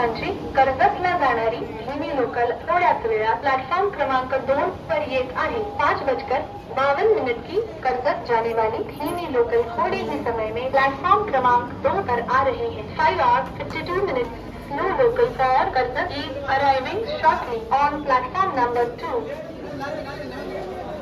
मिनिटांची कर्जतला जाणारी हिमी लोकल थोड्याच वेळा प्लेटफॉर्म क्रमांक 2 पर येत आहे। 5:52 की कर्जत जाने वाली हिमी लोकल थोड़े ही समय में प्लेटफॉर्म क्रमांक 2 पर आ रही है। 5:52 no local for Karjat is arriving shortly on platform number 2।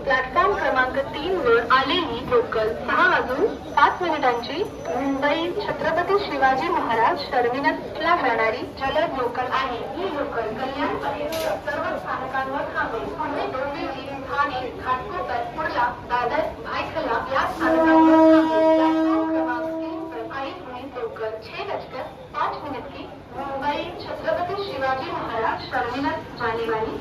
Platform क्रमांक 3 वर आलेली लोकल 6:05 मुंबई छत्रपती शिवाजी महाराज टर्मिनसला जाणारी जलद लोकल आहे। ही लोकल कल्याणपर्यंत सर्व स्थानकांवर थांबेल। पुणे, डोंबिवली, ठाणे, घाटकोपर, कुर्ला, दादर, भायखला या स्थानकांवर थांबेल। प्लॅटफॉर्म क्रमांक 3 पर आई हुई लोकल 6:05 की मुंबई छत्रपति शिवाजी महाराज टर्मिनस जाने वाली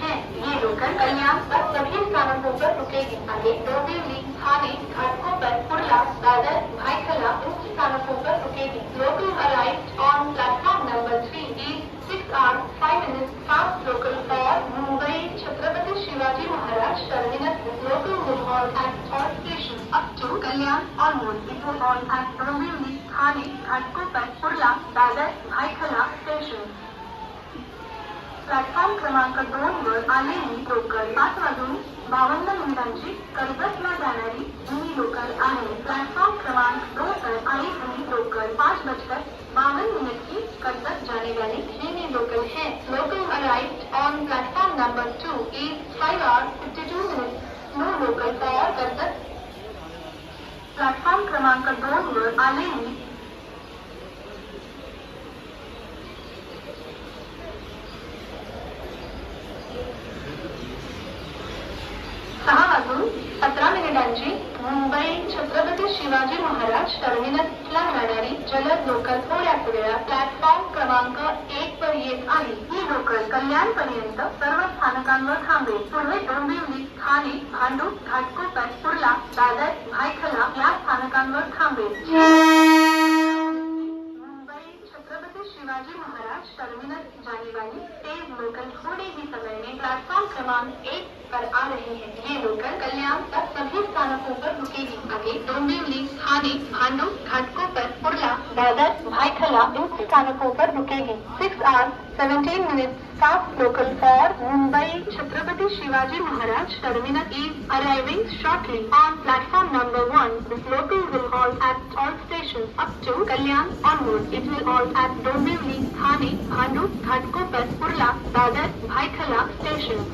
है। ये लोकल कल्याण तक सभी स्थानकों पर रुकेगी। आगे डोंबिवली, ठाणे, घाटकोपर, कुर्ला, दादर, भायखला इन स्थानकों पर रुकेगी। Local arrived on platform number 3 is 6 hours 5 minutes fast local for Mumbai Chhatrapati Shivaji Maharaj Terminus. Local will halt at all stations up to Kalyan or more. It will halt at Dombivli, Thane, Ghatkopar, Kurla, Dadar, Bhaikhala stations. Platform क्रमांक 2 वर आलेली local 5:52 कर्जतला जाणारी हिमी local आहे। Platform क्रमांक 2 पर आई हुई local 5:52 की कर्जत जाने वाली हिमी लोकल है। Local arrived on platform number 2 is 5:52। No local for Karjat. Platform क्रमांक 2 वर आलेली 6:17 मुंबई छत्रपती शिवाजी महाराज टर्मिनसला जाणारी जलद लोकल थोड्याच वेळा प्लॅटफॉर्म क्रमांक 1 पर येत आहे। ही लोकल कल्याणपर्यंत सर्व स्थानकांवर थांबेल। पुढे डोंबिवली, ठाणे, भांडूप, घाटकोपर, कुर्ला, दादर, भायखला या स्थानकांवर थांबेल। छत्रपति शिवाजी महाराज टर्मिनस जाने वाली तेज लोकल थोड़े ही समय में प्लेटफॉर्म क्रमांक 1 पर आ रही है। ये लोकल कल्याण तक सभी स्थानकों पर रुकेगी। आगे डोंबिवली, ठाणे, भांडूप, घाटकोपर, कुर्ला, दादर, भायखला इन स्थानकों पर रुकेगी। 6 hours 17 minutes fast local for Mumbai Chhatrapati Shivaji Maharaj Terminus is arriving shortly on platform number 1. This local will halt at all stations up to Kalyan onward. It will halt at Dombivli, Thane, Bhandup, Ghatkopar, Kurla, Dadar, Bhaikhala stations.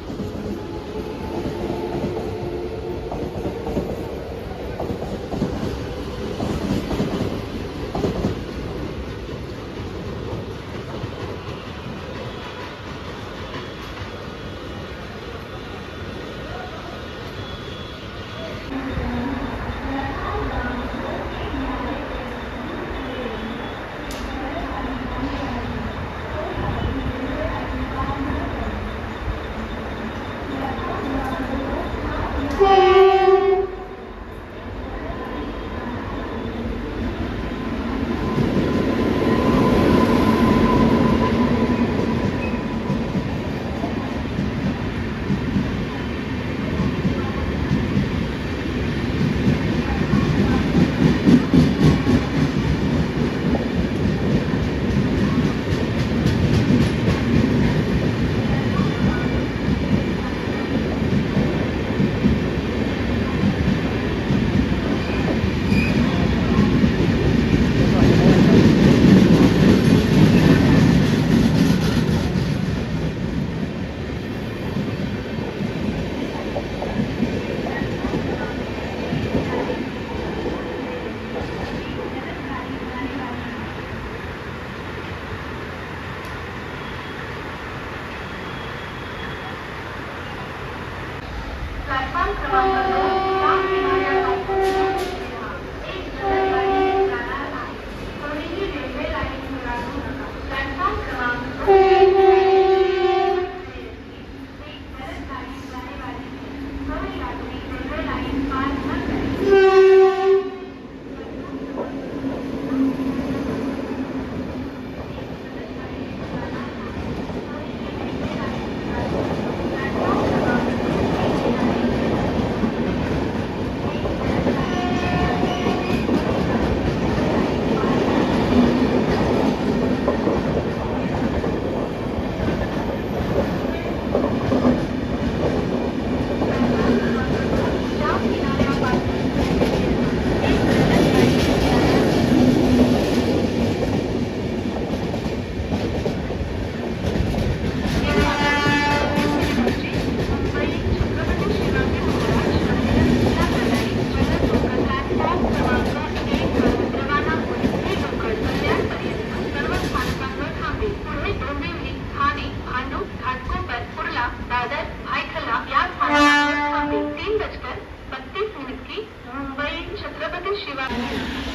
Shivaji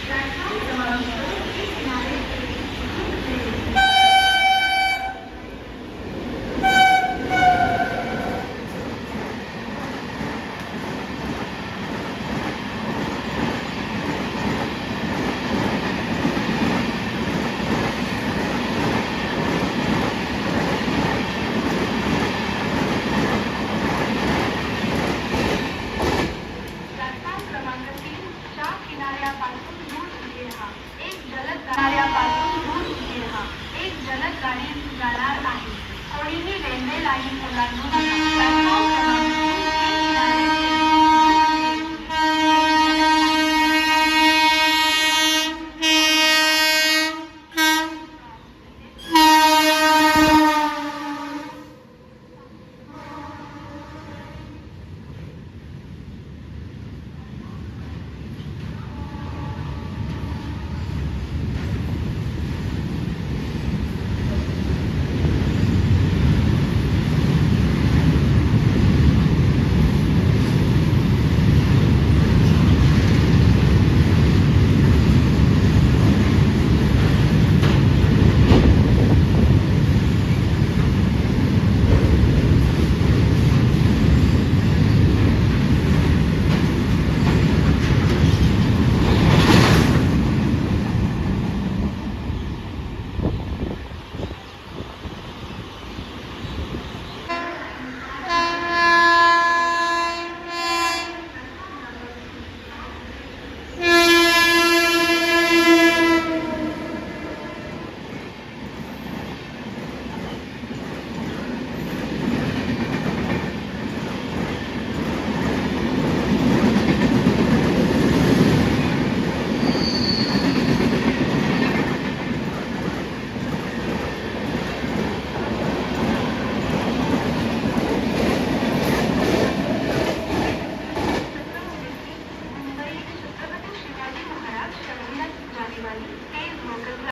platform क्रमांक 1 किनारे platform क्रमांक 3 च्या किनाऱ्यापासून दूर उभे राहा. एक जलद किनाऱ्यापासून दूर उभे राहा. एक जलद गाडी जाणार आहे. कोणीही रेल्वे लाईन ओलांडू नका. प्लॅटफॉर्म